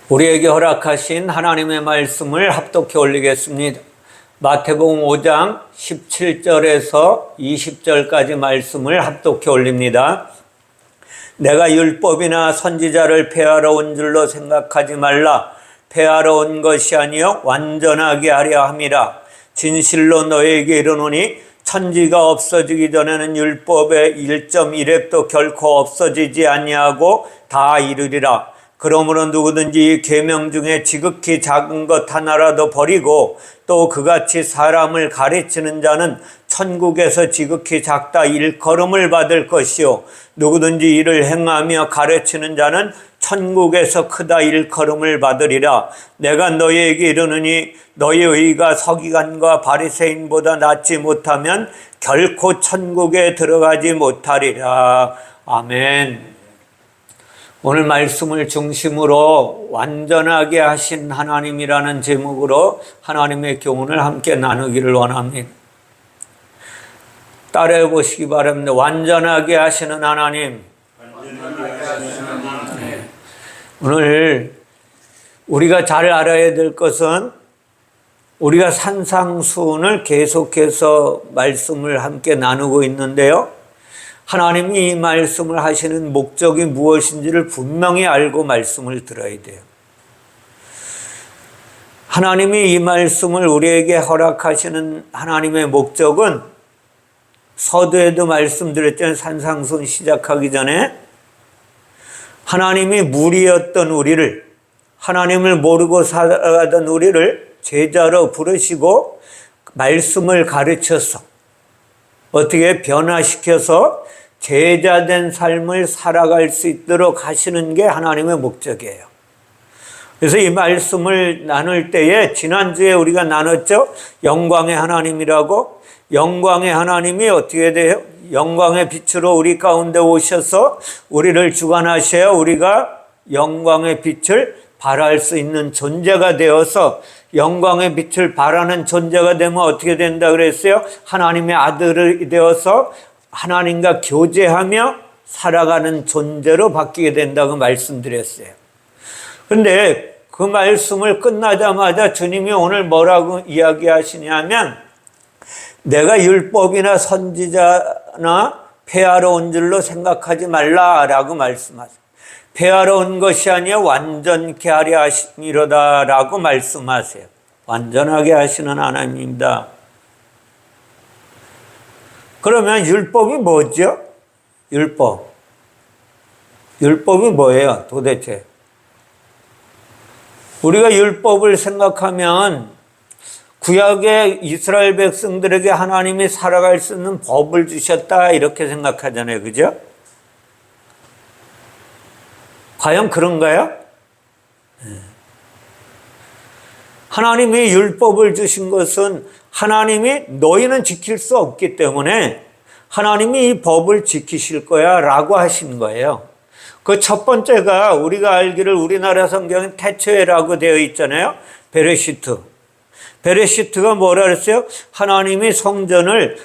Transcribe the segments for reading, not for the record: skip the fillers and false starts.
우리에게 허락하신 하나님의 말씀을 합독해 올리겠습니다. 마태복음 5장 17절에서 20절까지 말씀을 합독해 올립니다. 내가 율법이나 선지자를 폐하러 온 줄로 생각하지 말라. 폐하러 온 것이 아니요 완전하게 하려 함이라. 진실로 너희에게 이르노니 천지가 없어지기 전에는 율법의 1.1획도 결코 없어지지 아니하고 다 이르리라. 그러므로 누구든지 계명 중에 지극히 작은 것 하나라도 버리고 또 그같이 사람을 가르치는 자는 천국에서 지극히 작다 일컬음을 받을 것이요 누구든지 이를 행하며 가르치는 자는 천국에서 크다 일컬음을 받으리라. 내가 너희에게 이르노니 너희 의가 서기관과 바리새인보다 낫지 못하면 결코 천국에 들어가지 못하리라. 아멘. 오늘 말씀을 중심으로 완전하게 하신 하나님이라는 제목으로 하나님의 교훈을 함께 나누기를 원합니다. 따라해 보시기 바랍니다. 완전하게 하시는 하나님. 네. 오늘 우리가 잘 알아야 될 것은 우리가 산상수훈을 계속해서 말씀을 함께 나누고 있는데요. 하나님이 이 말씀을 하시는 목적이 무엇인지를 분명히 알고 말씀을 들어야 돼요. 하나님이 이 말씀을 우리에게 허락하시는 하나님의 목적은 서두에도 말씀드렸잖아요. 산상수훈 시작하기 전에 하나님이 무리였던 우리를, 하나님을 모르고 살아가던 우리를 제자로 부르시고 말씀을 가르쳐서 어떻게 변화시켜서 제자된 삶을 살아갈 수 있도록 하시는 게 하나님의 목적이에요. 그래서 이 말씀을 나눌 때에 지난주에 우리가 나눴죠. 영광의 하나님이라고. 영광의 하나님이 어떻게 돼요? 영광의 빛으로 우리 가운데 오셔서 우리를 주관하셔야 우리가 영광의 빛을 발할 수 있는 존재가 되어서 영광의 빛을 발하는 존재가 되면 어떻게 된다 그랬어요? 하나님의 아들이 되어서 하나님과 교제하며 살아가는 존재로 바뀌게 된다고 말씀드렸어요. 그런데 그 말씀을 끝나자마자 주님이 오늘 뭐라고 이야기하시냐면 내가 율법이나 선지자나 폐하러 온 줄로 생각하지 말라라고 말씀하세요. 폐하러 온 것이 아니라 완전케 하려 하심이로다 라고 말씀하세요. 완전하게 하시는 하나님입니다. 그러면 율법이 뭐죠? 율법이 뭐예요 도대체? 우리가 율법을 생각하면 구약의 이스라엘 백성들에게 하나님이 살아갈 수 있는 법을 주셨다 이렇게 생각하잖아요. 그죠? 과연 그런가요? 하나님이 율법을 주신 것은 하나님이 너희는 지킬 수 없기 때문에 하나님이 이 법을 지키실 거야 라고 하신 거예요. 그 첫 번째가 우리가 알기를 우리나라 성경에 태초에라고 되어 있잖아요. 베레시트가 뭐라 그랬어요? 하나님이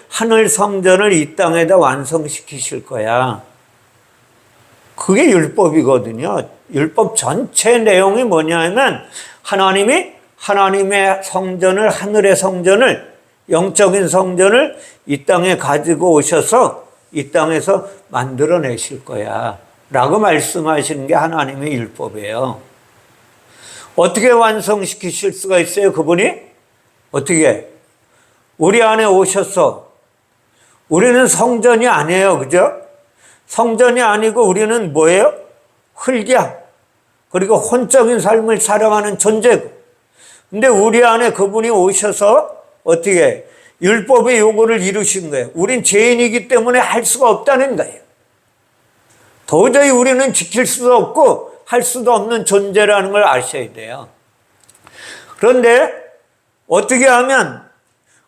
하늘 성전을 이 땅에다 완성시키실 거야. 그게 율법이거든요. 율법 전체 내용이 뭐냐면 하나님이 하나님의 성전을, 하늘의 성전을, 영적인 성전을 이 땅에 가지고 오셔서 이 땅에서 만들어내실 거야 라고 말씀하시는 게 하나님의 율법이에요. 어떻게 완성시키실 수가 있어요? 그분이? 어떻게? 우리 안에 오셔서 우리는 성전이 아니에요. 그죠? 성전이 아니고 우리는 뭐예요? 흙이야. 그리고 혼적인 삶을 살아가는 존재고. 근데 우리 안에 그분이 오셔서 어떻게 율법의 요구를 이루신 거예요. 우린 죄인이기 때문에 할 수가 없다는 거예요. 도저히 우리는 지킬 수도 없고 할 수도 없는 존재라는 걸 아셔야 돼요. 그런데 어떻게 하면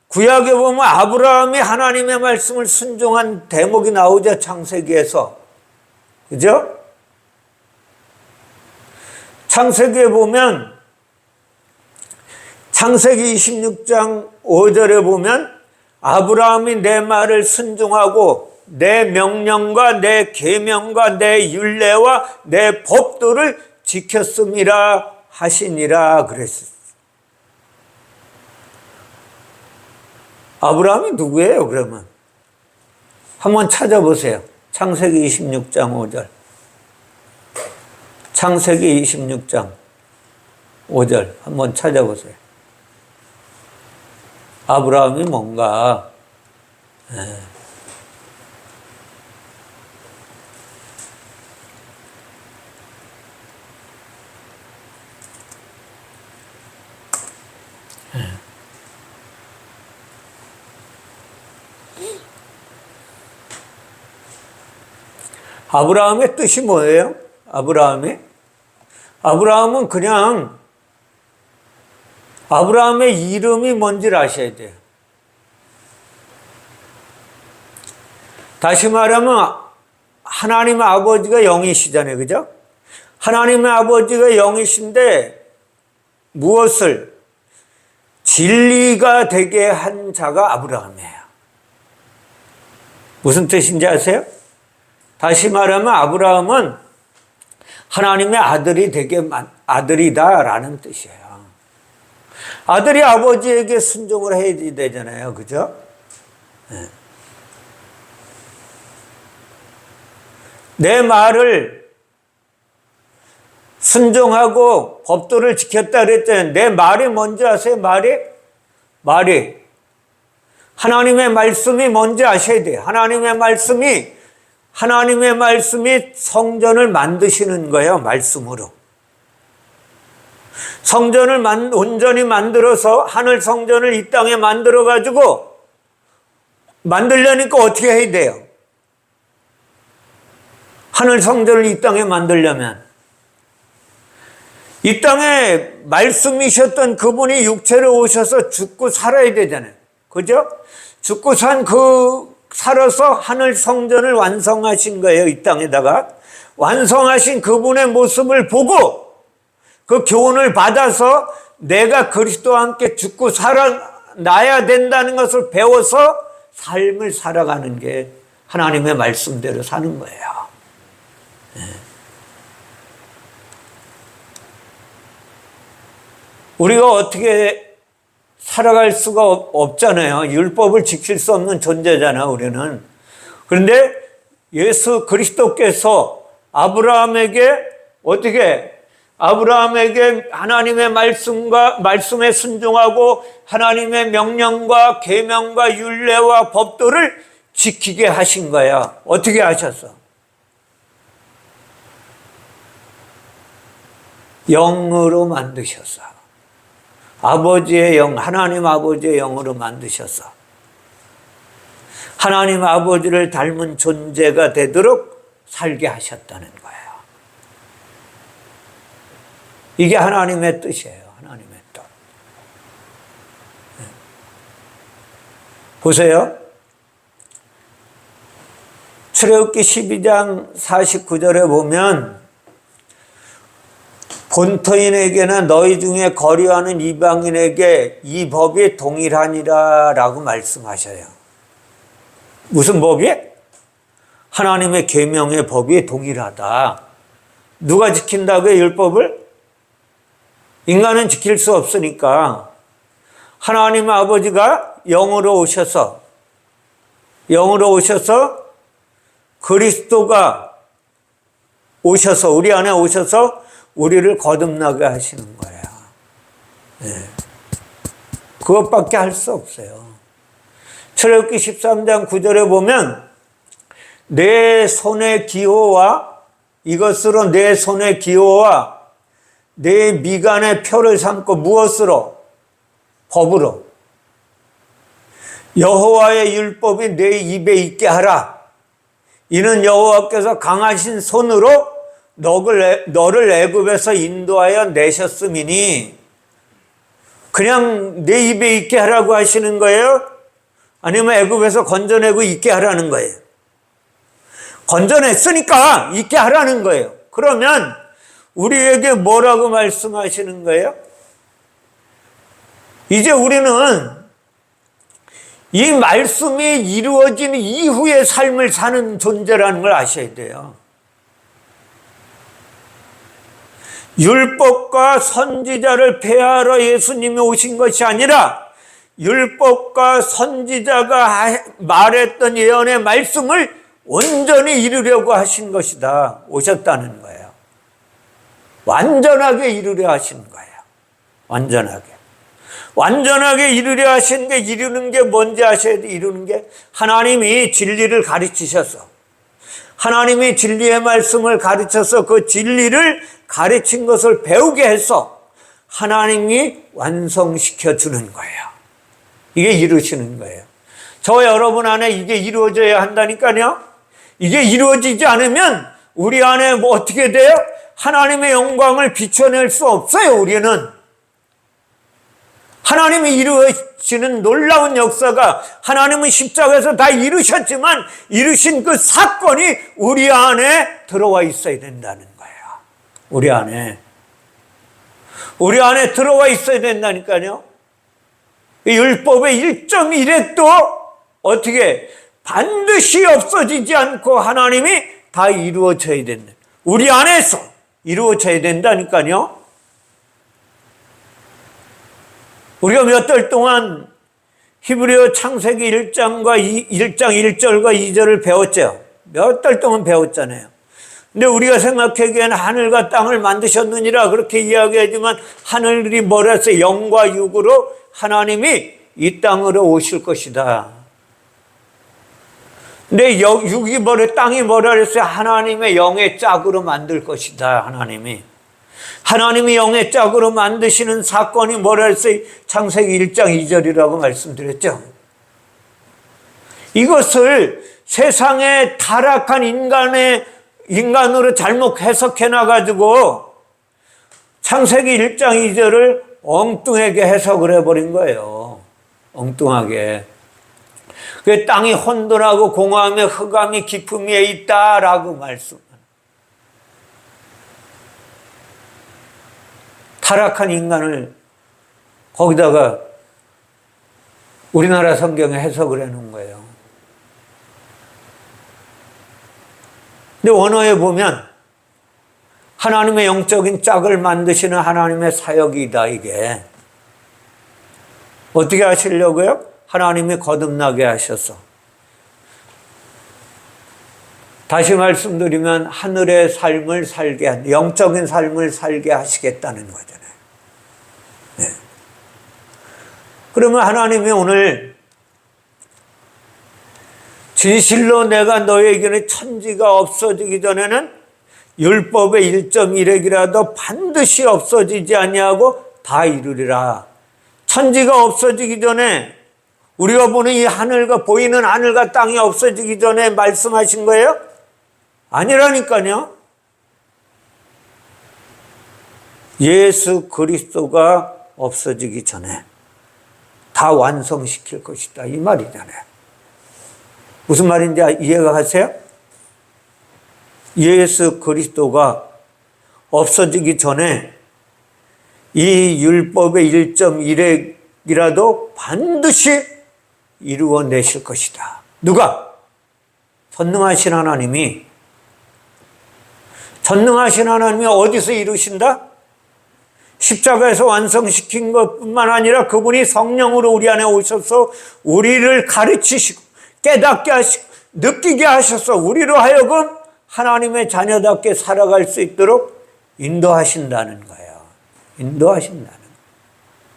구약에 보면 아브라함이 하나님의 말씀을 순종한 대목이 나오죠. 창세기에서. 그죠? 창세기에 보면 창세기 26장 5절에 보면 아브라함이 내 말을 순종하고 내 명령과 내 계명과 내 율례와 내 법도를 지켰음이라 하시니라 그랬어요. 아브라함이 누구예요, 그러면? 한번 찾아보세요. 창세기 26장 5절. 창세기 26장 5절 한번 찾아보세요. 아브라함이 뭔가? 아브라함의 뜻이 뭐예요? 아브라함은 그냥 아브라함의 이름이 뭔지를 아셔야 돼요. 다시 말하면 하나님 아버지가 영이시잖아요. 그죠? 하나님의 아버지가 영이신데 무엇을? 진리가 되게 한 자가 아브라함이에요. 무슨 뜻인지 아세요? 다시 말하면 아브라함은 하나님의 아들이다라는 뜻이에요. 아들이 아버지에게 순종을 해야 되잖아요. 그죠? 내 말을 순종하고 법도를 지켰다 그랬잖아요. 내 말이 뭔지 아세요? 말이. 하나님의 말씀이 뭔지 아셔야 돼요. 하나님의 말씀이 성전을 만드시는 거예요. 말씀으로. 성전을 온전히 만들어서 하늘 성전을 이 땅에 만들어가지고 만들려니까 어떻게 해야 돼요? 하늘 성전을 이 땅에 만들려면 이 땅에 말씀이셨던 그분이 육체로 오셔서 죽고 살아야 되잖아요. 그죠? 죽고 살아서 하늘 성전을 완성하신 거예요. 이 땅에다가. 완성하신 그분의 모습을 보고 그 교훈을 받아서 내가 그리스도와 함께 죽고 살아나야 된다는 것을 배워서 삶을 살아가는 게 하나님의 말씀대로 사는 거예요. 우리가 어떻게 살아갈 수가 없잖아요. 율법을 지킬 수 없는 존재잖아, 우리는. 그런데 예수 그리스도께서 아브라함에게 하나님의 말씀에 순종하고 하나님의 명령과 계명과 율례와 법도를 지키게 하신 거야. 어떻게 하셨어? 영으로 만드셨어. 아버지의 영, 하나님 아버지의 영으로 만드셨어. 하나님 아버지를 닮은 존재가 되도록 살게 하셨다는 거예요. 이게 하나님의 뜻이에요. 하나님의 뜻. 보세요. 출애굽기 12장 49절에 보면 본토인에게나 너희 중에 거류하는 이방인에게 이 법이 동일하니라 라고 말씀하셔요. 무슨 법이? 하나님의 계명의 법이 동일하다. 누가 지킨다고요? 율법을? 인간은 지킬 수 없으니까 하나님 아버지가 영으로 오셔서 그리스도가 오셔서 우리 안에 오셔서 우리를 거듭나게 하시는 거예요. 그것밖에 할 수 없어요. 출애굽기 13장 9절에 보면 내 손의 기호와 이것으로 내 손의 기호와 내 미간의 표를 삼고 무엇으로? 법으로. 여호와의 율법이 내 입에 있게 하라. 이는 여호와께서 강하신 손으로 너를 애굽에서 인도하여 내셨음이니. 그냥 내 입에 있게 하라고 하시는 거예요? 아니면 애굽에서 건져내고 있게 하라는 거예요? 건져냈으니까 있게 하라는 거예요. 그러면 우리에게 뭐라고 말씀하시는 거예요? 이제 우리는 이 말씀이 이루어진 이후의 삶을 사는 존재라는 걸 아셔야 돼요. 율법과 선지자를 폐하러 예수님이 오신 것이 아니라 율법과 선지자가 말했던 예언의 말씀을 온전히 이루려고 하신 것이다. 오셨다는 거예요. 완전하게 이루려 하신 거예요. 완전하게 이루려 하신 게, 이루는 게 뭔지 아셔야 돼. 이루는 게 하나님이 진리를 가르치셔서, 하나님이 진리의 말씀을 가르쳐서 그 진리를 가르친 것을 배우게 해서 하나님이 완성시켜 주는 거예요. 이게 이루시는 거예요. 저 여러분 안에 이게 이루어져야 한다니까요. 이게 이루어지지 않으면 우리 안에 뭐 어떻게 돼요? 하나님의 영광을 비춰낼 수 없어요. 우리는 하나님이 이루어지는 놀라운 역사가, 하나님은 십자가에서 다 이루셨지만 이루신 그 사건이 우리 안에 들어와 있어야 된다는 거예요. 우리 안에 들어와 있어야 된다니까요. 율법의 1.1획도 어떻게 반드시 없어지지 않고 하나님이 다 이루어져야 된다. 우리 안에서 이루어져야 된다니까요. 우리가 몇 달 동안 히브리어 창세기 1장 1절과 2절을 배웠죠. 몇 달 동안 배웠잖아요. 근데 우리가 생각하기에는 하늘과 땅을 만드셨느니라 그렇게 이야기하지만, 하늘이 뭐라 했어요? 영과 육으로 하나님이 이 땅으로 오실 것이다. 근데 육이 뭐래, 땅이 뭐라 그랬어요? 하나님의 영의 짝으로 만들 것이다. 하나님이 영의 짝으로 만드시는 사건이 뭐라 했어요? 창세기 1장 2절이라고 말씀드렸죠. 이것을 세상의 타락한 인간으로 잘못 해석해 놔가지고 창세기 1장 2절을 엉뚱하게 해석을 해버린 거예요. 엉뚱하게. 그 땅이 혼돈하고 공허함에 흑암이 깊음 위에 있다라고 말씀. 타락한 인간을 거기다가 우리나라 성경에 해석을 해놓은 거예요. 근데 원어에 보면 하나님의 영적인 짝을 만드시는 하나님의 사역이다. 이게 어떻게 하시려고요? 하나님이 거듭나게 하셔서, 다시 말씀드리면 하늘의 삶을 살게, 영적인 삶을 살게 하시겠다는 거잖아요. 네. 그러면 하나님이 오늘 진실로 내가 너에게는 천지가 없어지기 전에는 율법의 1.1획이라도 반드시 없어지지 아니하고 다 이루리라. 천지가 없어지기 전에, 우리가 보는 이 하늘과 보이는 하늘과 땅이 없어지기 전에 말씀하신 거예요? 아니라니까요. 예수 그리스도가 없어지기 전에 다 완성시킬 것이다. 이 말이잖아요. 무슨 말인지 이해가 가세요? 예수 그리스도가 없어지기 전에 이 율법의 1.1획이라도 반드시 이루어내실 것이다. 누가? 전능하신 하나님이. 전능하신 하나님이 어디서 이루신다? 십자가에서 완성시킨 것뿐만 아니라 그분이 성령으로 우리 안에 오셔서 우리를 가르치시고 깨닫게 하시고 느끼게 하셔서 우리로 하여금 하나님의 자녀답게 살아갈 수 있도록 인도하신다는 거예요. 인도하신다는 거예요.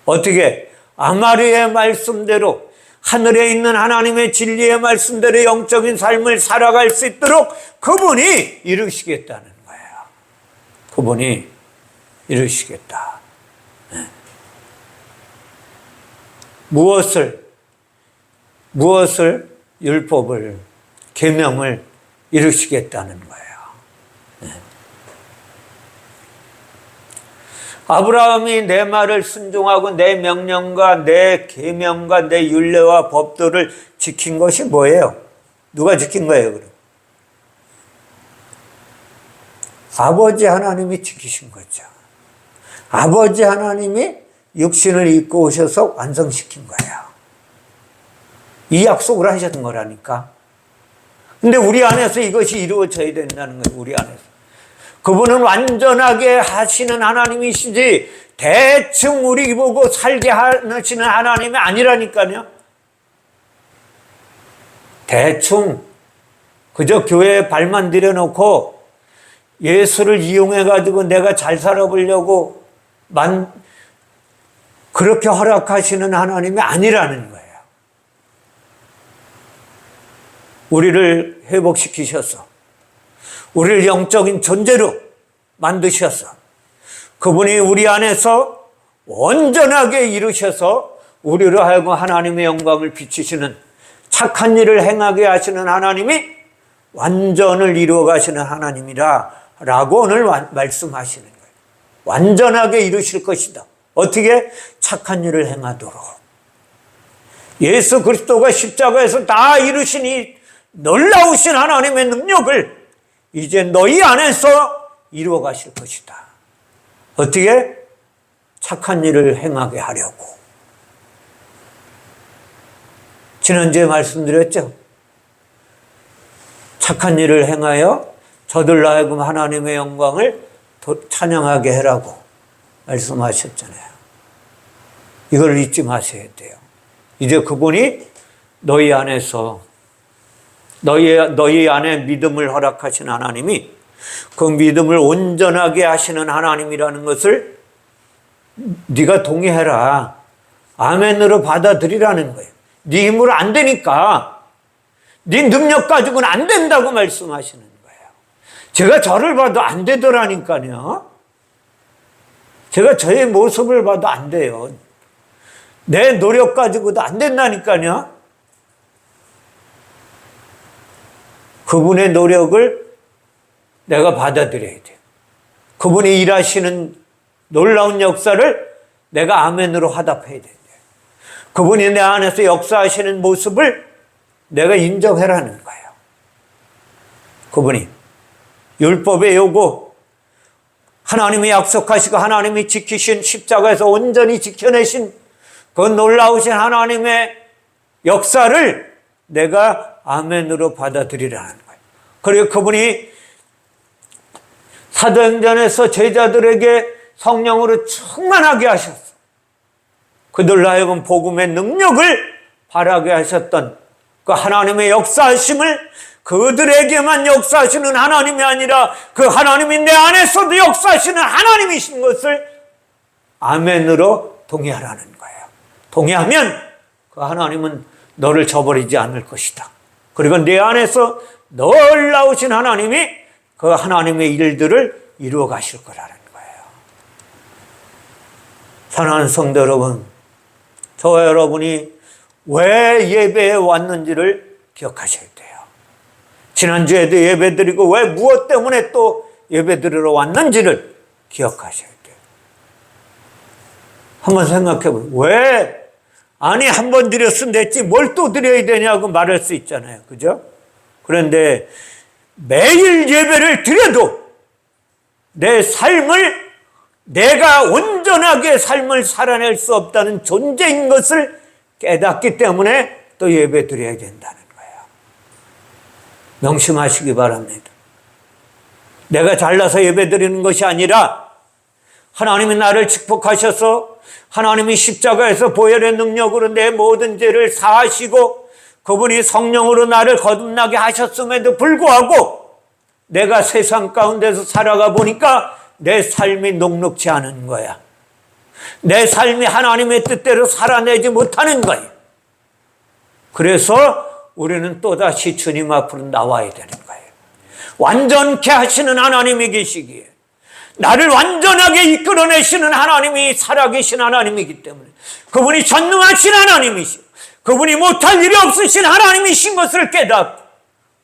어떻게? 아마리의 말씀대로, 하늘에 있는 하나님의 진리의 말씀대로 영적인 삶을 살아갈 수 있도록 그분이 이루시겠다는 거예요. 그분이 이루시겠다. 네. 무엇을? 율법을, 계명을 이루시겠다는 거예요. 네. 아브라함이 내 말을 순종하고 내 명령과 내 계명과 내 율례와 법도를 지킨 것이 뭐예요? 누가 지킨 거예요, 그럼? 아버지 하나님이 지키신 거죠. 아버지 하나님이 육신을 입고 오셔서 완성시킨 거예요. 이 약속을 하셨던 거라니까. 근데 우리 안에서 이것이 이루어져야 된다는 거예요. 우리 안에서. 그분은 완전하게 하시는 하나님이시지 대충 우리 보고 살게 하시는 하나님이 아니라니까요. 대충 그저 교회에 발만 들여놓고 예수를 이용해가지고 내가 잘 살아보려고 그렇게 허락하시는 하나님이 아니라는 거예요. 우리를 회복시키셔서 우리를 영적인 존재로 만드셔서 그분이 우리 안에서 온전하게 이루셔서 우리로 하여금 하나님의 영광을 비추시는 착한 일을 행하게 하시는 하나님이 완전을 이루어 가시는 하나님이라 라고 오늘 말씀하시는 거예요. 완전하게 이루실 것이다. 어떻게? 착한 일을 행하도록. 예수 그리스도가 십자가에서 다 이루신 이 놀라우신 하나님의 능력을 이제 너희 안에서 이루어 가실 것이다. 어떻게? 착한 일을 행하게 하려고. 지난주에 말씀드렸죠. 착한 일을 행하여 저들로 하여금 하나님의 영광을 찬양하게 해라고 말씀하셨잖아요. 이걸 잊지 마셔야 돼요. 이제 그분이 너희 안에서 너희 안에 믿음을 허락하신 하나님이 그 믿음을 온전하게 하시는 하나님이라는 것을 네가 동의해라. 아멘으로 받아들이라는 거예요. 네 힘으로 안 되니까, 네 능력 가지고는 안 된다고 말씀하시는 거예요. 제가 저를 봐도 안 되더라니까요. 제가 저의 모습을 봐도 안 돼요. 내 노력 가지고도 안 된다니까요. 그분의 노력을 내가 받아들여야 돼요. 그분이 일하시는 놀라운 역사를 내가 아멘으로 화답해야 돼요. 그분이 내 안에서 역사하시는 모습을 내가 인정해라는 거예요. 그분이 율법의 요구, 하나님이 약속하시고 하나님이 지키신 십자가에서 온전히 지켜내신 그 놀라우신 하나님의 역사를 내가 아멘으로 받아들이라는 거예요. 그리고 그분이 사도행전에서 제자들에게 성령으로 충만하게 하셨어. 그들로 하여금 복음의 능력을 발하게 하셨던 그 하나님의 역사하심을 그들에게만 역사하시는 하나님이 아니라 그 하나님이 내 안에서도 역사하시는 하나님이신 것을 아멘으로 동의하라는 거예요. 동의하면 그 하나님은 너를 저버리지 않을 것이다. 그리고 내 안에서 놀라우신 하나님이 그 하나님의 일들을 이루어 가실 거라는 거예요. 사랑하는 성도 여러분, 저와 여러분이 왜 예배에 왔는지를 기억하셔야 돼요. 지난주에도 예배 드리고 왜 무엇 때문에 또 예배 드리러 왔는지를 기억하셔야 돼요. 한번 생각해 보세요. 왜? 아니, 한 번 드렸으면 됐지 뭘 또 드려야 되냐고 말할 수 있잖아요. 그죠? 그런데 매일 예배를 드려도 내 삶을 내가 온전하게 삶을 살아낼 수 없다는 존재인 것을 깨닫기 때문에 또 예배 드려야 된다는 거예요. 명심하시기 바랍니다. 내가 잘나서 예배 드리는 것이 아니라 하나님이 나를 축복하셔서 하나님이 십자가에서 보혈의 능력으로 내 모든 죄를 사하시고 그분이 성령으로 나를 거듭나게 하셨음에도 불구하고 내가 세상 가운데서 살아가 보니까 내 삶이 녹록지 않은 거야. 내 삶이 하나님의 뜻대로 살아내지 못하는 거예요. 그래서 우리는 또다시 주님 앞으로 나와야 되는 거예요. 완전케 하시는 하나님이 계시기에 나를 완전하게 이끌어내시는 하나님이 살아계신 하나님이기 때문에 그분이 전능하신 하나님이시고 그분이 못할 일이 없으신 하나님이신 것을 깨닫고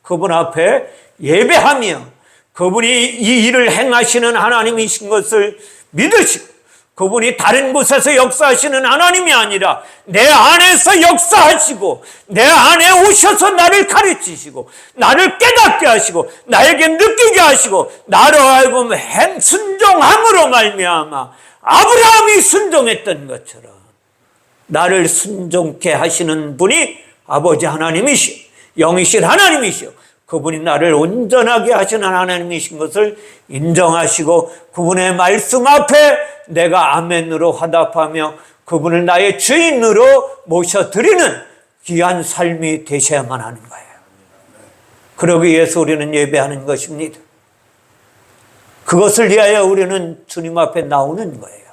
그분 앞에 예배하며 그분이 이 일을 행하시는 하나님이신 것을 믿으시고 그분이 다른 곳에서 역사하시는 하나님이 아니라 내 안에서 역사하시고 내 안에 오셔서 나를 가르치시고 나를 깨닫게 하시고 나에게 느끼게 하시고 나로 하여금 순종함으로 말미암아 아브라함이 순종했던 것처럼 나를 순종케 하시는 분이 아버지 하나님이시오 영이신 하나님이시오 그분이 나를 온전하게 하시는 하나님이신 것을 인정하시고 그분의 말씀 앞에 내가 아멘으로 화답하며 그분을 나의 주인으로 모셔드리는 귀한 삶이 되셔야만 하는 거예요. 그러기 위해서 우리는 예배하는 것입니다. 그것을 위하여 우리는 주님 앞에 나오는 거예요.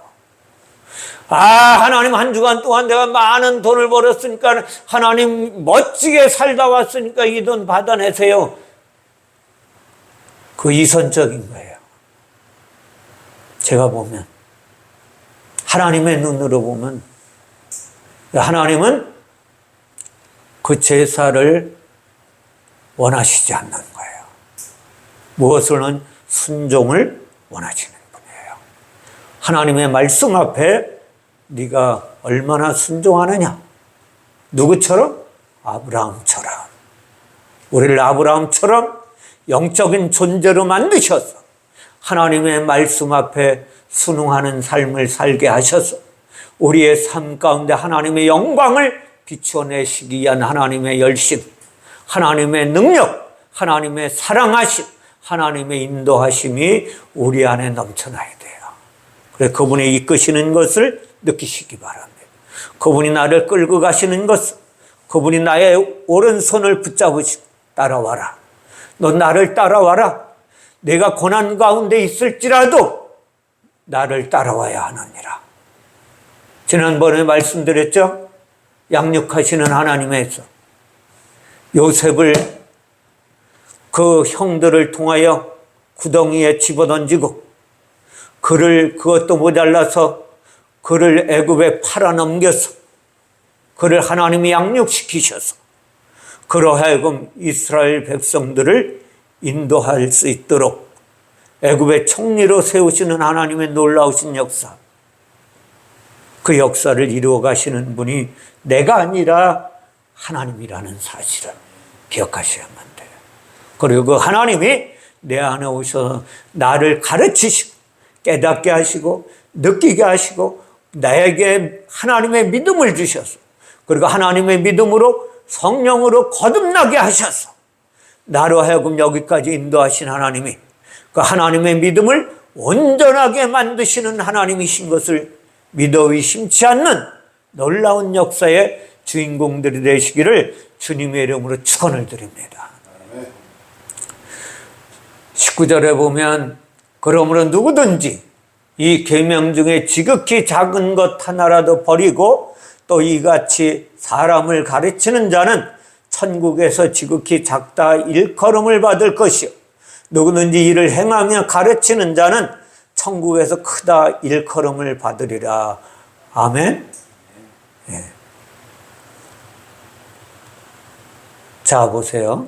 하나님 한 주간 동안 내가 많은 돈을 벌었으니까 하나님 멋지게 살다 왔으니까 이 돈 받아내세요. 그 이선적인 거예요. 제가 보면 하나님의 눈으로 보면 하나님은 그 제사를 원하시지 않는 거예요. 무엇을은 순종을 원하시는 분이에요. 하나님의 말씀 앞에 네가 얼마나 순종하느냐. 누구처럼? 아브라함처럼. 우리를 아브라함처럼 영적인 존재로 만드셔서 하나님의 말씀 앞에 순응하는 삶을 살게 하셔서 우리의 삶 가운데 하나님의 영광을 비춰내시기 위한 하나님의 열심, 하나님의 능력, 하나님의 사랑하심, 하나님의 인도하심이 우리 안에 넘쳐나야 돼요. 그래서 그분이 이끄시는 것을 느끼시기 바랍니다. 그분이 나를 끌고 가시는 것, 그분이 나의 오른손을 붙잡으시고 따라와라. 너 나를 따라와라. 내가 고난 가운데 있을지라도 나를 따라와야 하느니라. 지난번에 말씀드렸죠? 양육하시는 하나님에서 요셉을 그 형들을 통하여 구덩이에 집어던지고 그것도 모자라서 그를 애굽에 팔아넘겨서 그를 하나님이 양육시키셔서 그로 하여금 이스라엘 백성들을 인도할 수 있도록 애굽의 총리로 세우시는 하나님의 놀라우신 역사, 그 역사를 이루어 가시는 분이 내가 아니라 하나님이라는 사실을 기억하셔야만 돼요. 그리고 그 하나님이 내 안에 오셔서 나를 가르치시고 깨닫게 하시고 느끼게 하시고 나에게 하나님의 믿음을 주셔서 그리고 하나님의 믿음으로 성령으로 거듭나게 하셔서 나로 하여금 여기까지 인도하신 하나님이 그 하나님의 믿음을 온전하게 만드시는 하나님이신 것을 믿어 의심치 않는 놀라운 역사의 주인공들이 되시기를 주님의 이름으로 축원을 드립니다. 19절에 보면 그러므로 누구든지 이 계명 중에 지극히 작은 것 하나라도 버리고 또 이같이 사람을 가르치는 자는 천국에서 지극히 작다 일컬음을 받을 것이요 누구든지 이를 행하며 가르치는 자는 천국에서 크다 일컬음을 받으리라. 아멘. 네. 자 보세요.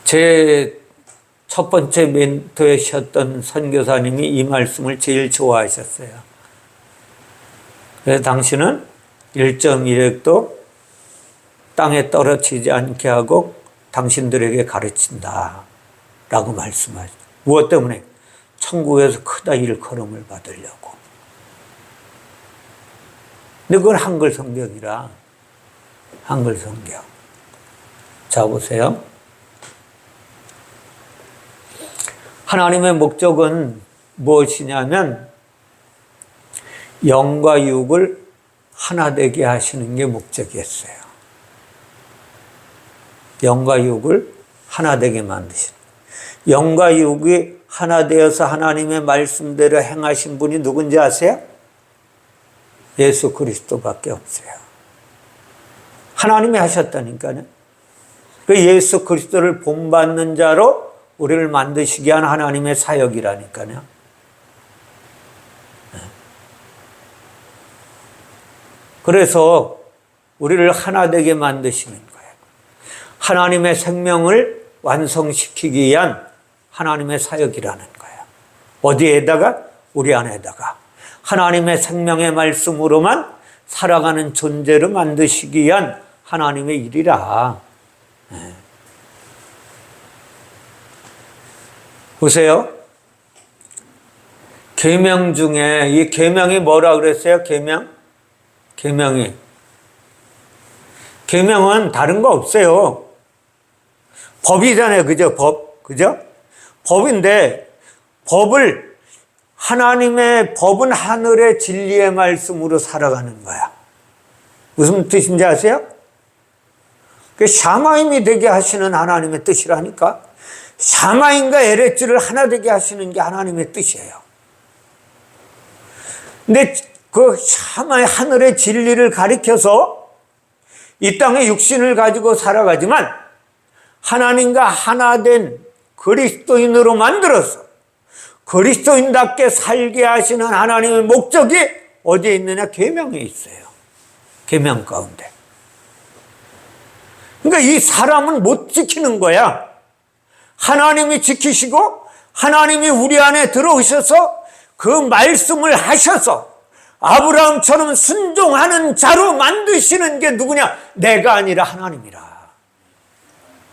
제 첫 번째 멘토이셨던 선교사님이 이 말씀을 제일 좋아하셨어요. 그래서 당신은 1.1획도 땅에 떨어지지 않게 하고 당신들에게 가르친다 라고 말씀하죠. 무엇 때문에? 천국에서 크다 일컬음을 받으려고. 근데 그건 한글 성경이라. 한글 성경. 자 보세요. 하나님의 목적은 무엇이냐면 영과 육을 하나 되게 하시는 게 목적이었어요. 영과 육을 하나 되게 만드시는. 영과 육이 하나 되어서 하나님의 말씀대로 행하신 분이 누군지 아세요? 예수 그리스도밖에 없어요. 하나님이 하셨다니까요. 그 예수 그리스도를 본받는 자로 우리를 만드시게 한 하나님의 사역이라니까요. 그래서 우리를 하나 되게 만드시는 거예요. 하나님의 생명을 완성시키기 위한 하나님의 사역이라는 거예요. 어디에다가? 우리 안에다가. 하나님의 생명의 말씀으로만 살아가는 존재로 만드시기 위한 하나님의 일이라. 보세요. 계명 중에 이 계명이 뭐라 그랬어요? 계명이 계명은 다른 거 없어요. 법이잖아요. 그죠? 법. 그죠? 법인데 하나님의 법은 하늘의 진리의 말씀으로 살아가는 거야. 무슨 뜻인지 아세요? 그 샤마임이 되게 하시는 하나님의 뜻이라니까. 샤마임과 에레츠를 하나 되게 하시는 게 하나님의 뜻이에요. 근데 그 샤마의 하늘의 진리를 가리켜서 이 땅에 육신을 가지고 살아가지만 하나님과 하나 된 그리스도인으로 만들어서 그리스도인답게 살게 하시는 하나님의 목적이 어디에 있느냐? 계명에 있어요. 계명 가운데. 그러니까 이 사람은 못 지키는 거야. 하나님이 지키시고 하나님이 우리 안에 들어오셔서 그 말씀을 하셔서 아브라함처럼 순종하는 자로 만드시는 게 누구냐? 내가 아니라 하나님이라.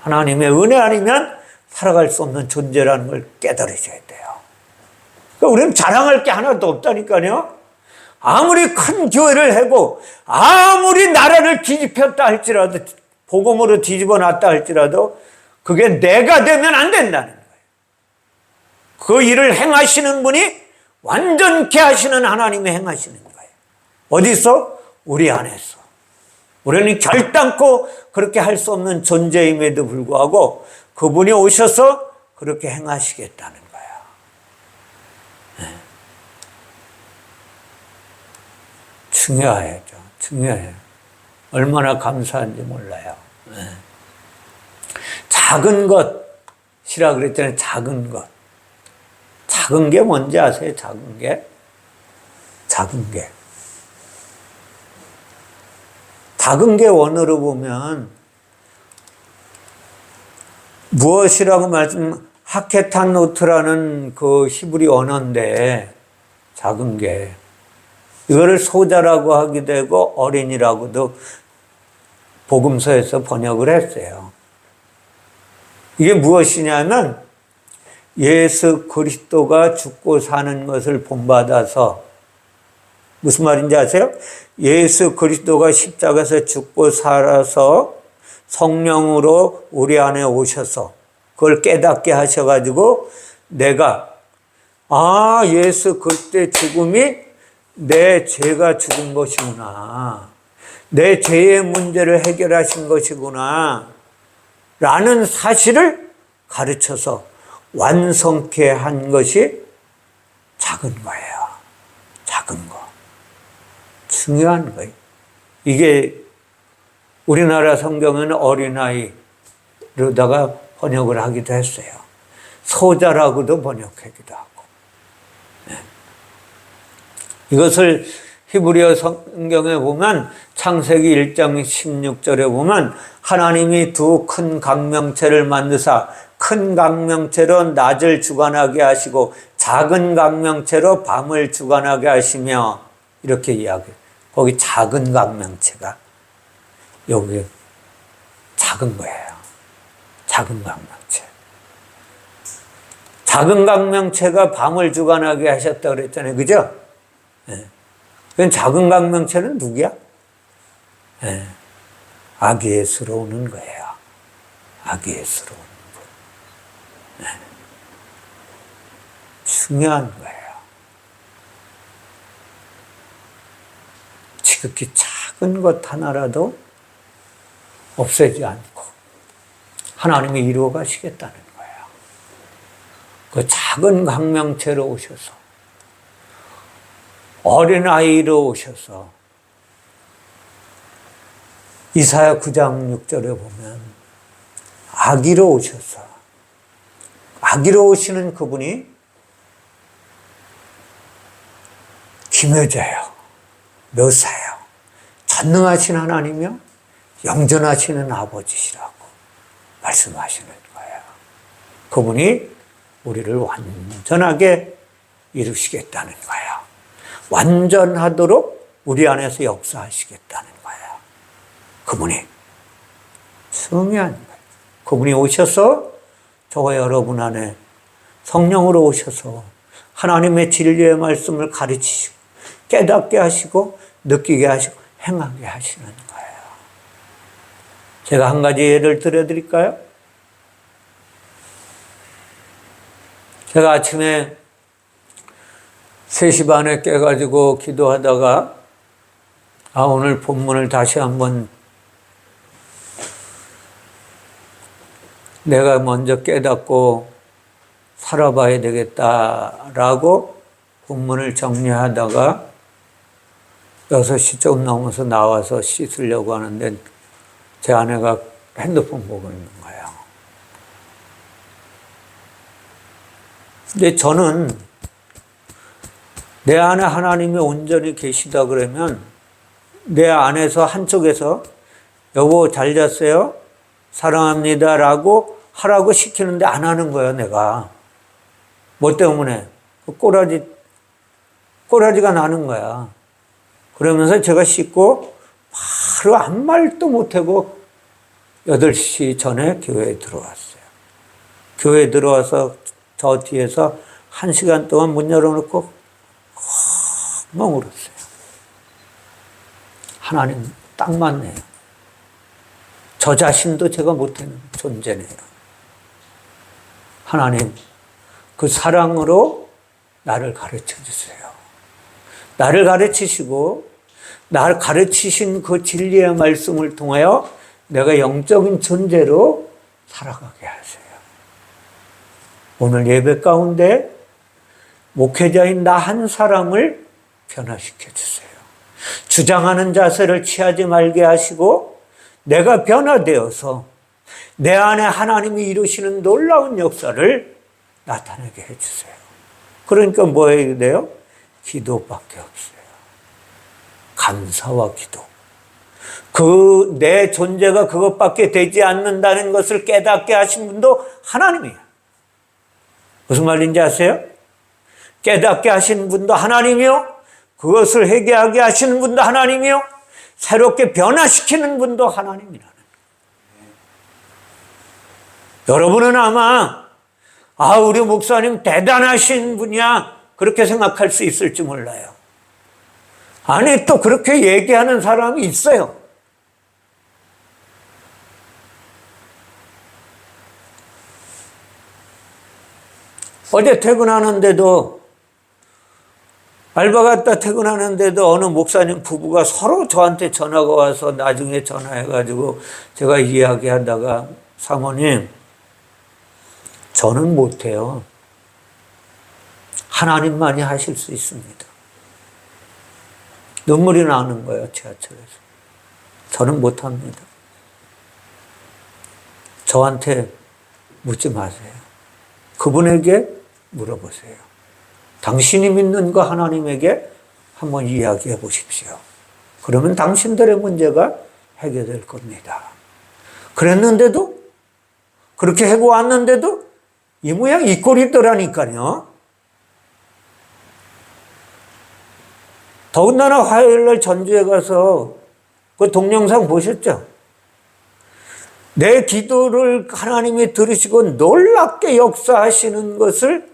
하나님의 은혜 아니면 살아갈 수 없는 존재라는 걸 깨달으셔야 돼요. 그러니까 우리는 자랑할 게 하나도 없다니까요. 아무리 큰 교회를 하고 아무리 나라를 뒤집혔다 할지라도 복음으로 뒤집어 놨다 할지라도 그게 내가 되면 안 된다는 거예요. 그 일을 행하시는 분이 완전케 하시는 하나님이 행하시는 거예요. 어디서? 우리 안에서. 우리는 결단코 그렇게 할 수 없는 존재임에도 불구하고 그분이 오셔서 그렇게 행하시겠다는 거예요. 네. 중요하죠. 중요해요. 얼마나 감사한지 몰라요. 네. 작은 것이라 그랬잖아요. 작은 것. 작은 게 뭔지 아세요? 작은 게? 작은 게. 작은 게 원어로 보면 무엇이라고 하케탄노트라는 그 히브리 언어인데 작은 게 이거를 소자라고 하기도 되고 어린이라고도 복음서에서 번역을 했어요. 이게 무엇이냐면 예수 그리스도가 죽고 사는 것을 본받아서 무슨 말인지 아세요? 예수 그리스도가 십자가에서 죽고 살아서 성령으로 우리 안에 오셔서 그걸 깨닫게 하셔가지고 내가 예수 그리스도의 죽음이 내 죄가 죽은 것이구나. 내 죄의 문제를 해결하신 것이구나. 라는 사실을 가르쳐서 완성케 한 것이 작은 거예요. 작은 거. 중요한 거예요. 이게 우리나라 성경에는 어린아이로다가 번역을 하기도 했어요. 소자라고도 번역하기도 하고. 네. 이것을 히브리어 성경에 보면 창세기 1장 16절에 보면 하나님이 두 큰 강명체를 만드사 큰 강명체로 낮을 주관하게 하시고 작은 강명체로 밤을 주관하게 하시며 이렇게 이야기해요. 거기 작은 강명체가 여기 작은 거예요. 작은 강명체. 작은 강명체가 밤을 주관하게 하셨다고 그랬잖아요. 그죠? 네. 그럼 작은 강명체는 누구야? 네. 아기 예수로 오는 거예요. 아기 예수로 오는 거. 네. 중요한 거예요. 지극히 작은 것 하나라도 없애지 않고 하나님이 이루어 가시겠다는 거예요. 그 작은 강명체로 오셔서 어린아이로 오셔서 이사야 9장 6절에 보면 아기로 오셔서 아기로 오시는 그분이 기묘자요. 묘사요. 전능하신 하나님이요. 영전하시는 아버지시라고 말씀하시는 거예요. 그분이 우리를 완전하게 이루시겠다는 거예요. 완전하도록 우리 안에서 역사하시겠다는 거예요. 그분이 중요한 거예요. 그분이 오셔서 저와 여러분 안에 성령으로 오셔서 하나님의 진리의 말씀을 가르치시고 깨닫게 하시고 느끼게 하시고 행하게 하시는 거예요. 제가 한 가지 예를 들어드릴까요? 제가 아침에 3시 반에 깨가지고 기도하다가 오늘 본문을 다시 한번 내가 먼저 깨닫고 살아봐야 되겠다라고 본문을 정리하다가 6시 좀 넘어서 나와서 씻으려고 하는데 제 아내가 핸드폰 보고 있는 거예요. 근데 저는 내 안에 하나님이 온전히 계시다 그러면 내 안에서 한쪽에서 여보 잘 잤어요? 사랑합니다 라고 하라고 시키는데 안 하는 거예요, 내가. 뭐 때문에? 꼬라지가 나는 거야. 그러면서 제가 씻고 바로 아무 말도 못하고 8시 전에 교회에 들어왔어요. 교회에 들어와서 저 뒤에서 1시간 동안 문 열어놓고 엉엉 울었어요. 하나님 딱 맞네요. 저 자신도 제가 못하는 존재네요. 하나님 그 사랑으로 나를 가르쳐 주세요. 나를 가르치시고 나를 가르치신 그 진리의 말씀을 통하여 내가 영적인 존재로 살아가게 하세요. 오늘 예배 가운데 목회자인 나 한 사람을 변화시켜 주세요. 주장하는 자세를 취하지 말게 하시고 내가 변화되어서 내 안에 하나님이 이루시는 놀라운 역사를 나타내게 해주세요. 그러니까 뭐 해야 돼요? 기도밖에 없어요. 감사와 기도. 내 존재가 그것밖에 되지 않는다는 것을 깨닫게 하신 분도 하나님이에요. 무슨 말인지 아세요? 깨닫게 하신 분도 하나님이요. 그것을 회개하게 하시는 분도 하나님이요. 새롭게 변화시키는 분도 하나님이라는 거예요. 여러분은 아마 우리 목사님 대단하신 분이야 그렇게 생각할 수 있을지 몰라요. 아니 또 그렇게 얘기하는 사람이 있어요. 어제 퇴근하는데도 알바 갔다 퇴근하는데도 어느 목사님 부부가 서로 저한테 전화가 와서 나중에 전화해가지고 제가 이야기하다가 사모님 저는 못해요. 하나님만이 하실 수 있습니다. 눈물이 나는 거예요, 지하철에서. 저는 못합니다. 저한테 묻지 마세요. 그분에게 물어보세요. 당신이 믿는 거 하나님에게 한번 이야기해 보십시오. 그러면 당신들의 문제가 해결될 겁니다. 그랬는데도, 그렇게 하고 왔는데도 이 모양 이 꼴이더라니까요. 더군다나 화요일날 전주에 가서 그 동영상 보셨죠? 내 기도를 하나님이 들으시고 놀랍게 역사하시는 것을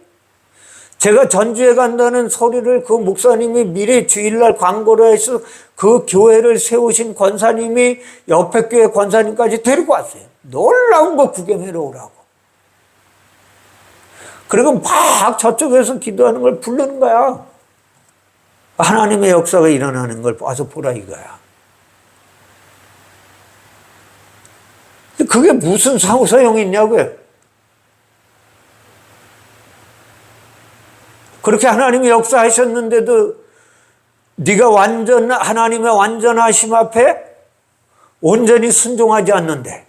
제가 전주에 간다는 소리를 그 목사님이 미리 주일날 광고를 해서 그 교회를 세우신 권사님이 옆에 교회 권사님까지 데리고 왔어요. 놀라운 거 구경하러 오라고. 그리고 막 저쪽에서 기도하는 걸 부르는 거야. 하나님의 역사가 일어나는 걸 와서 보라 이거야. 그게 무슨 소용이 있냐고요. 그렇게 하나님이 역사하셨는데도 네가 하나님의 완전하심 앞에 온전히 순종하지 않는데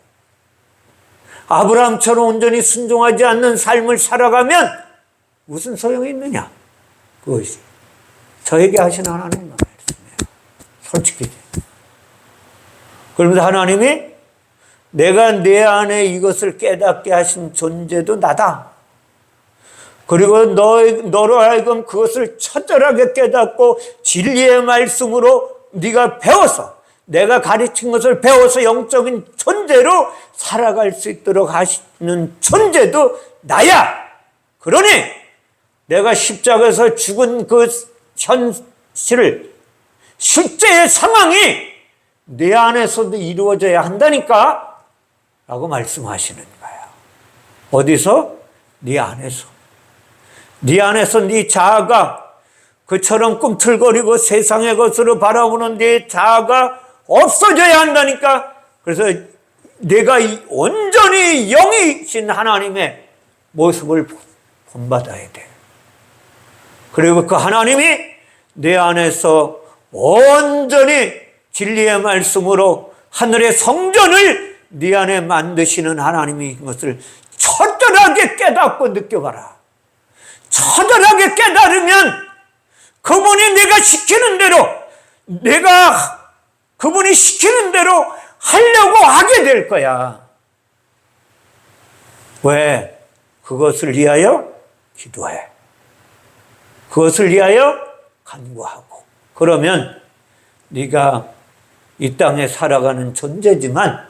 아브라함처럼 온전히 순종하지 않는 삶을 살아가면 무슨 소용이 있느냐. 그것이 저에게 하신 하나님의 말씀이에요. 솔직히. 그러면서 하나님이 내가 내 안에 이것을 깨닫게 하신 존재도 나다. 그리고 너로 하여금 그것을 처절하게 깨닫고 진리의 말씀으로 네가 배워서 내가 가르친 것을 배워서 영적인 존재로 살아갈 수 있도록 하시는 존재도 나야. 그러니 내가 십자가에서 죽은 그 현실을 실제의 상황이 내 안에서도 이루어져야 한다니까 라고 말씀하시는 거예요. 어디서? 네 안에서. 네 안에서 네 자아가 그처럼 꿈틀거리고 세상의 것으로 바라보는 네 자아가 없어져야 한다니까. 그래서 내가 온전히 영이신 하나님의 모습을 본받아야 돼. 그리고 그 하나님이 내 안에서 온전히 진리의 말씀으로 하늘의 성전을 네 안에 만드시는 하나님이 것을 처절하게 깨닫고 느껴봐라. 처절하게 깨달으면 그분이 내가 시키는 대로, 내가 그분이 시키는 대로 하려고 하게 될 거야. 왜? 그것을 위하여 기도해. 그것을 위하여 간구하고. 그러면 네가 이 땅에 살아가는 존재지만,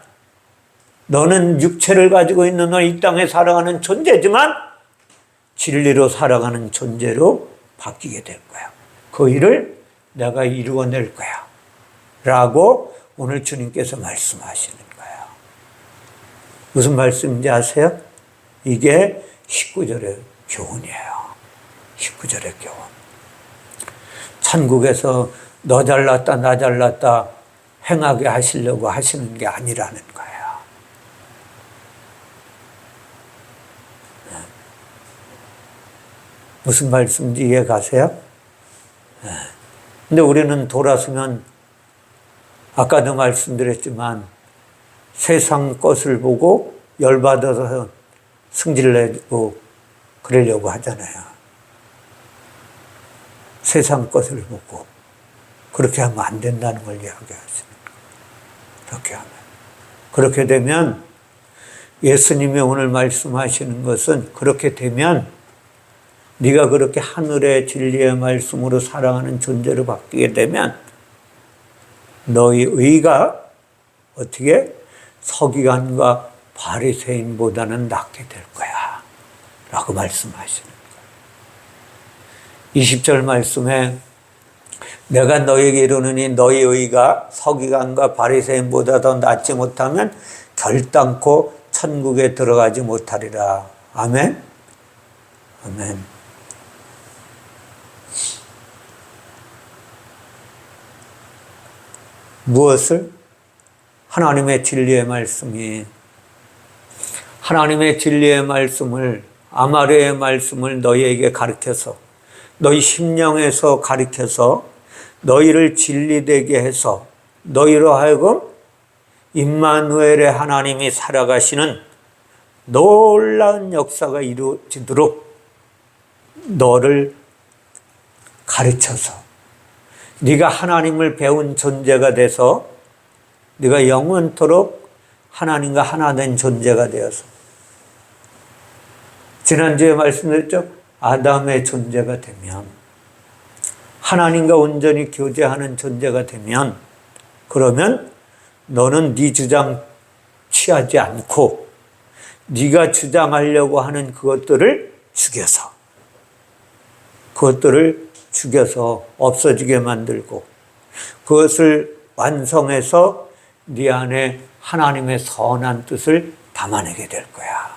너는 육체를 가지고 있는 너 이 땅에 살아가는 존재지만 진리로 살아가는 존재로 바뀌게 될 거야. 그 일을 내가 이루어낼 거야 라고 오늘 주님께서 말씀하시는 거예요. 무슨 말씀인지 아세요? 이게 19절의 교훈이에요. 19절의 교훈. 천국에서 너 잘났다 나 잘났다 행하게 하시려고 하시는 게 아니라는 거예요. 무슨 말씀인지 이해 가세요? 근데 우리는 돌아서면 아까도 말씀드렸지만 세상 것을 보고 열받아서 승질내고 그러려고 하잖아요. 세상 것을 보고. 그렇게 하면 안 된다는 걸 이야기하시는 거예요. 그렇게 하면. 그렇게 되면 예수님이 오늘 말씀하시는 것은 그렇게 되면 네가 그렇게 하늘의 진리의 말씀으로 살아가는 존재로 바뀌게 되면 너희 의가 어떻게 서기관과 바리새인보다는 낫게 될 거야 라고 말씀하시는 거예요. 20절 말씀에 내가 너에게 이르노니 너희 의가 서기관과 바리새인보다 더 낫지 못하면 결단코 천국에 들어가지 못하리라. 아멘. 아멘. 무엇을? 하나님의 진리의 말씀이, 하나님의 진리의 말씀을, 아마르의 말씀을 너희에게 가르쳐서, 너희 심령에서 가르쳐서 너희를 진리되게 해서 너희로 하여금 임마누엘의 하나님이 살아가시는 놀라운 역사가 이루어지도록 너를 가르쳐서 네가 하나님을 배운 존재가 돼서 네가 영원토록 하나님과 하나 된 존재가 되어서, 지난주에 말씀드렸죠? 아담의 존재가 되면, 하나님과 온전히 교제하는 존재가 되면, 그러면 너는 네 주장 취하지 않고 네가 주장하려고 하는 그것들을 죽여서 없어지게 만들고 그것을 완성해서 네 안에 하나님의 선한 뜻을 담아내게 될 거야.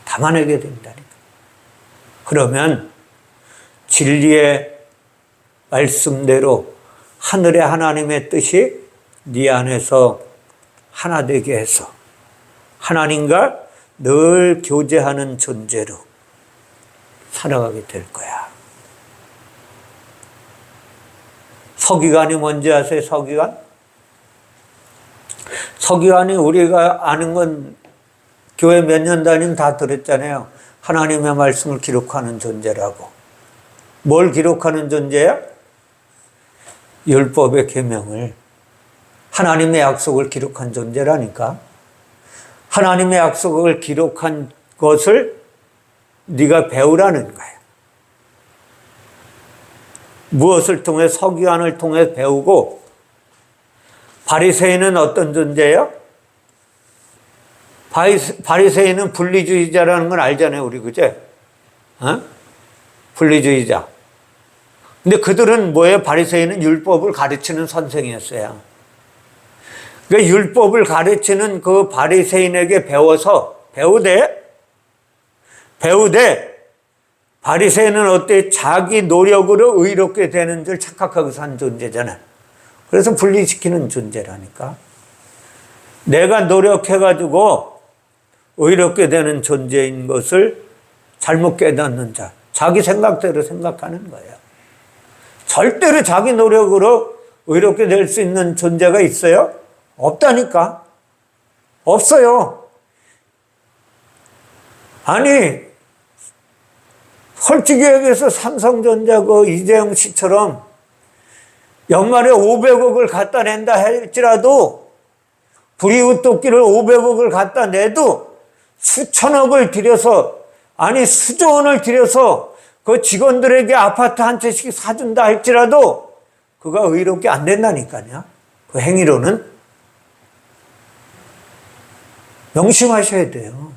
담아내게 된다니까. 그러면 진리의 말씀대로 하늘의 하나님의 뜻이 네 안에서 하나 되게 해서 하나님과 늘 교제하는 존재로 살아가게 될 거야. 서기관이 뭔지 아세요? 서기관? 서기관이 우리가 아는 건 교회 몇 년 다니면 다 들었잖아요. 하나님의 말씀을 기록하는 존재라고. 뭘 기록하는 존재야? 율법의 계명을, 하나님의 약속을 기록한 존재라니까. 하나님의 약속을 기록한 것을 네가 배우라는 거야. 무엇을 통해? 서기관을 통해 배우고. 바리새인은 어떤 존재예요? 바리새인은 분리주의자라는 건 알잖아요, 우리 그제? 분리주의자. 근데 그들은 뭐예요? 바리새인은 율법을 가르치는 선생이었어요. 그 율법을 가르치는 그 바리새인에게 배우되 바리새인은 어때? 자기 노력으로 의롭게 되는 줄 착각하고 산 존재잖아요. 그래서 분리시키는 존재라니까. 내가 노력해가지고 의롭게 되는 존재인 것을 잘못 깨닫는 자, 자기 생각대로 생각하는 거예요. 절대로 자기 노력으로 의롭게 될 수 있는 존재가 있어요? 없다니까. 없어요. 아니, 솔직히 얘기해서 삼성전자 그 이재용 씨처럼 연말에 500억을 갖다 낸다 할지라도, 불이웃돕기를 500억을 갖다 내도 수천억을 들여서, 아니 수조 원을 들여서 그 직원들에게 아파트 한 채씩 사준다 할지라도 그가 의롭게 안 된다니까요. 그 행위로는. 명심하셔야 돼요.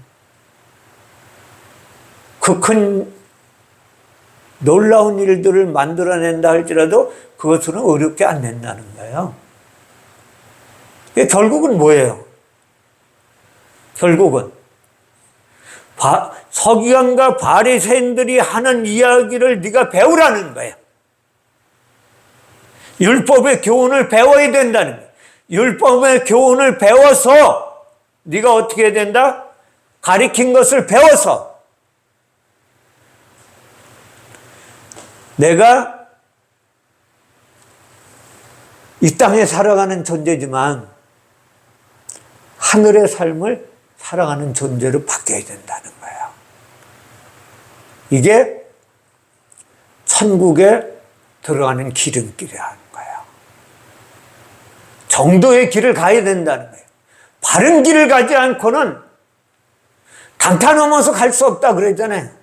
그 큰 놀라운 일들을 만들어낸다 할지라도 그것으로는 의롭게 안 된다는 거예요. 결국은 뭐예요? 결국은 서기관과 바리새인들이 하는 이야기를 네가 배우라는 거예요. 율법의 교훈을 배워야 된다는 거예요. 율법의 교훈을 배워서 네가 어떻게 해야 된다? 가리킨 것을 배워서 내가 이 땅에 살아가는 존재지만 하늘의 삶을 살아가는 존재로 바뀌어야 된다는 거예요. 이게 천국에 들어가는 기름길이라는 거예요. 정도의 길을 가야 된다는 거예요. 바른 길을 가지 않고는 강타 넘어서 갈 수 없다 그러잖아요.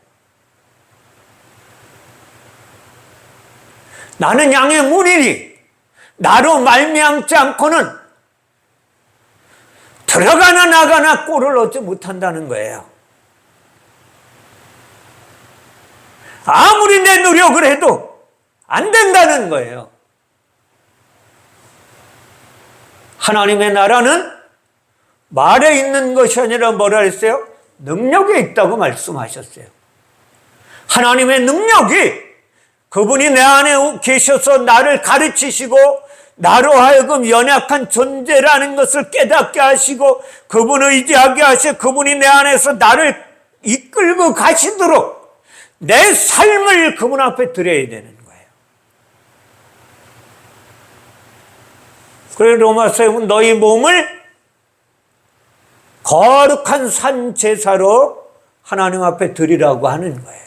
나는 양의 문이니 나로 말미암지 않고는 들어가나 나가나 꼴을 얻지 못한다는 거예요. 아무리 내 노력을 해도 안 된다는 거예요. 하나님의 나라는 말에 있는 것이 아니라 뭐라 했어요? 능력에 있다고 말씀하셨어요. 하나님의 능력이 그분이 내 안에 계셔서 나를 가르치시고 나로 하여금 연약한 존재라는 것을 깨닫게 하시고 그분을 의지하게 하시고 그분이 내 안에서 나를 이끌고 가시도록 내 삶을 그분 앞에 드려야 되는 거예요. 그래서 로마서에 보면 너희 몸을 거룩한 산 제사로 하나님 앞에 드리라고 하는 거예요.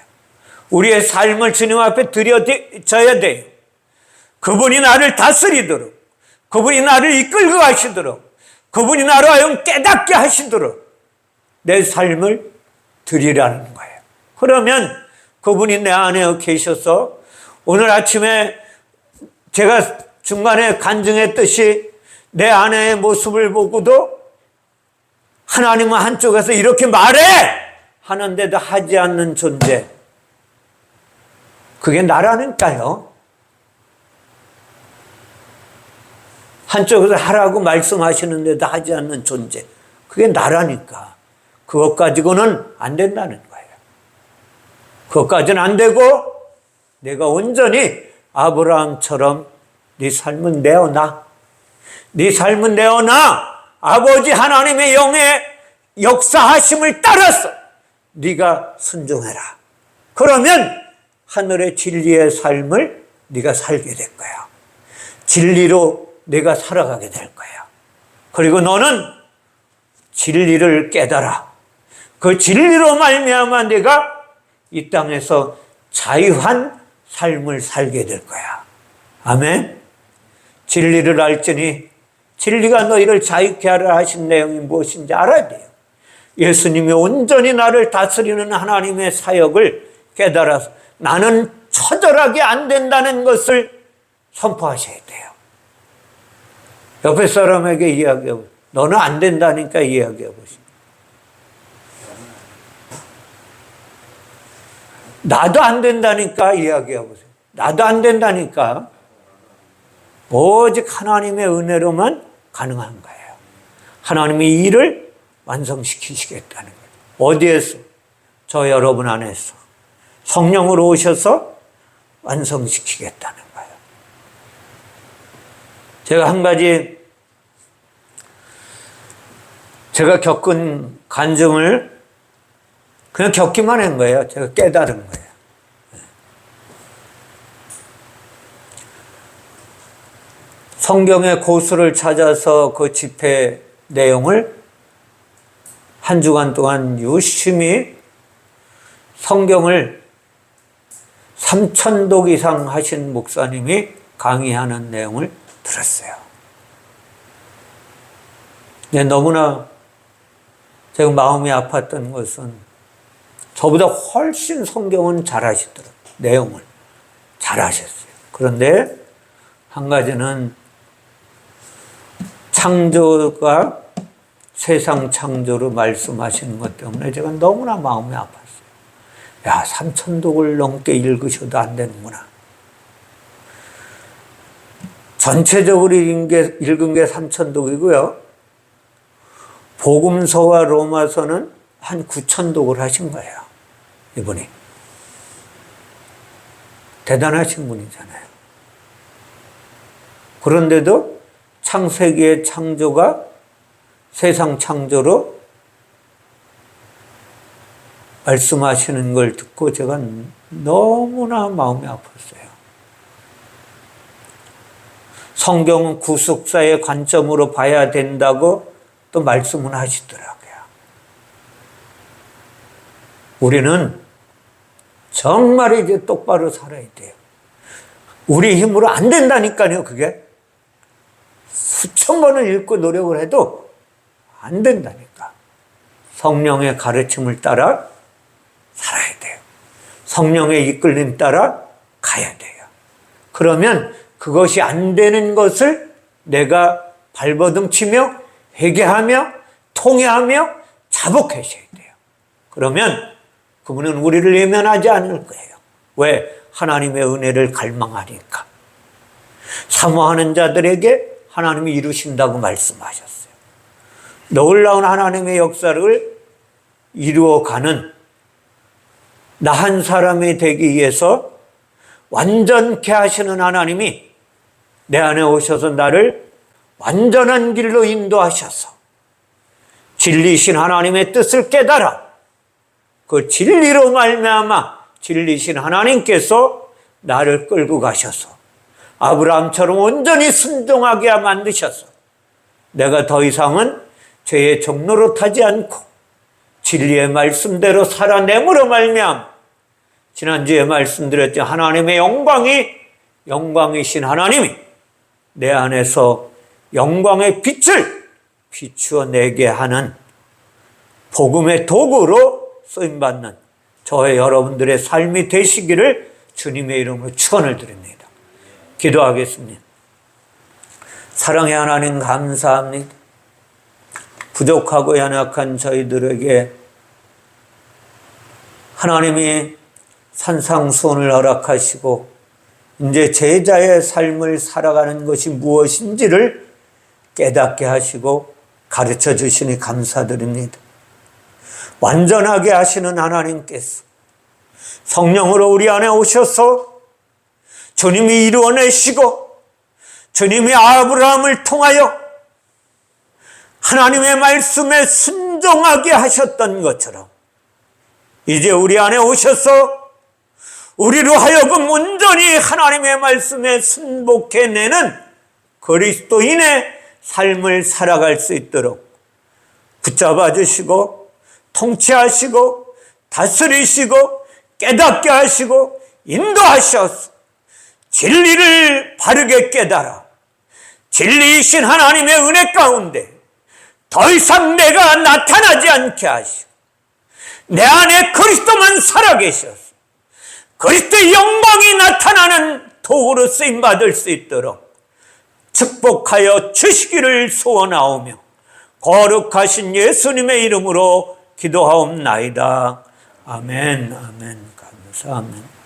우리의 삶을 주님 앞에 드려져야 돼요. 그분이 나를 다스리도록, 그분이 나를 이끌고 가시도록, 그분이 나로 하여금 깨닫게 하시도록 내 삶을 드리라는 거예요. 그러면 그분이 내 안에 계셔서 오늘 아침에 제가 중간에 간증했듯이 내 아내의 모습을 보고도 하나님은 한쪽에서 이렇게 말해! 하는데도 하지 않는 존재. 그게 나라니까요. 한쪽에서 하라고 말씀하시는데도 하지 않는 존재. 그게 나라니까. 그것 가지고는 안 된다는 거예요. 그것까지는 안 되고 내가 온전히 아브라함처럼 네 삶은 내어놔. 네 삶은 내어놔. 아버지 하나님의 영의 역사하심을 따라서 네가 순종해라. 그러면 하늘의 진리의 삶을 네가 살게 될 거야. 진리로 네가 살아가게 될 거야. 그리고 너는 진리를 깨달아. 그 진리로 말미암아 네가 이 땅에서 자유한 삶을 살게 될 거야. 아멘. 진리를 알지니 진리가 너희를 자유케 하라 하신 내용이 무엇인지 알아야 돼요. 예수님이 온전히 나를 다스리는 하나님의 사역을 깨달아서 나는 처절하게 안 된다는 것을 선포하셔야 돼요. 옆에 사람에게 이야기하고 너는 안 된다니까 이야기해 보시오. 나도 안 된다니까 이야기해 보세요. 나도 안 된다니까. 오직 하나님의 은혜로만 가능한 거예요. 하나님이 이 일을 완성시키시겠다는 거예요. 어디에서? 저 여러분 안에서 성령으로 오셔서 완성시키겠다는 거예요. 제가 한 가지 제가 겪은 간증을 그냥 겪기만 한 거예요. 제가 깨달은 거예요. 성경의 고수를 찾아서 그 집회 내용을 한 주간 동안 유심히 성경을 3,000독 이상 하신 목사님이 강의하는 내용을 들었어요. 근데 너무나 제가 마음이 아팠던 것은 저보다 훨씬 성경은 잘하시더라고요. 내용을 잘하셨어요. 그런데 한 가지는 창조가 세상 창조로 말씀하시는 것 때문에 제가 너무나 마음이 아팠어요. 야, 3,000독을 넘게 읽으셔도 안 되는구나. 전체적으로 읽은 게 3,000독이고요. 복음서와 로마서는 한 9,000독을 하신 거예요. 이분이. 대단하신 분이잖아요. 그런데도 창세기의 창조가 세상 창조로 말씀하시는 걸 듣고 제가 너무나 마음이 아팠어요. 성경은 구속사의 관점으로 봐야 된다고 또 말씀은 하시더라고요. 우리는 정말 이제 똑바로 살아야 돼요. 우리 힘으로 안 된다니까요, 그게. 수천 번을 읽고 노력을 해도 안 된다니까. 성령의 가르침을 따라 살아야 돼요. 성령의 이끌림 따라 가야 돼요. 그러면 그것이 안 되는 것을 내가 발버둥치며 회개하며 통회하며 자복하셔야 돼요. 그러면 그분은 우리를 외면하지 않을 거예요. 왜? 하나님의 은혜를 갈망하니까. 사모하는 자들에게 하나님이 이루신다고 말씀하셨어요. 놀라운 하나님의 역사를 이루어가는 나 한 사람이 되기 위해서 완전케 하시는 하나님이 내 안에 오셔서 나를 완전한 길로 인도하셔서 진리신 하나님의 뜻을 깨달아 그 진리로 말미암아 진리신 하나님께서 나를 끌고 가셔서 아브라함처럼 온전히 순종하게 만드셔서 내가 더 이상은 죄의 종로로 타지 않고 진리의 말씀대로 살아내므로 말미암아 지난주에 말씀드렸죠. 하나님의 영광이신 하나님이 내 안에서 영광의 빛을 비추어 내게 하는 복음의 도구로 쓰임받는 저의 여러분들의 삶이 되시기를 주님의 이름으로 축원을 드립니다. 기도하겠습니다. 사랑의 하나님 감사합니다. 부족하고 연약한 저희들에게 하나님이 산상수훈을 허락하시고 이제 제자의 삶을 살아가는 것이 무엇인지를 깨닫게 하시고 가르쳐 주시니 감사드립니다. 완전하게 하시는 하나님께서 성령으로 우리 안에 오셔서 주님이 이루어내시고 주님이 아브라함을 통하여 하나님의 말씀에 순종하게 하셨던 것처럼 이제 우리 안에 오셔서 우리로 하여금 온전히 하나님의 말씀에 순복해내는 그리스도인의 삶을 살아갈 수 있도록 붙잡아 주시고 통치하시고 다스리시고 깨닫게 하시고 인도하셔서 진리를 바르게 깨달아 진리이신 하나님의 은혜 가운데 더 이상 내가 나타나지 않게 하시고 내 안에 그리스도만 살아계셔서 그리스도의 영광이 나타나는 도구로 쓰임받을 수 있도록 축복하여 주시기를 소원하오며 거룩하신 예수님의 이름으로 기도하옵나이다. 아멘, 아멘, 감사합니다.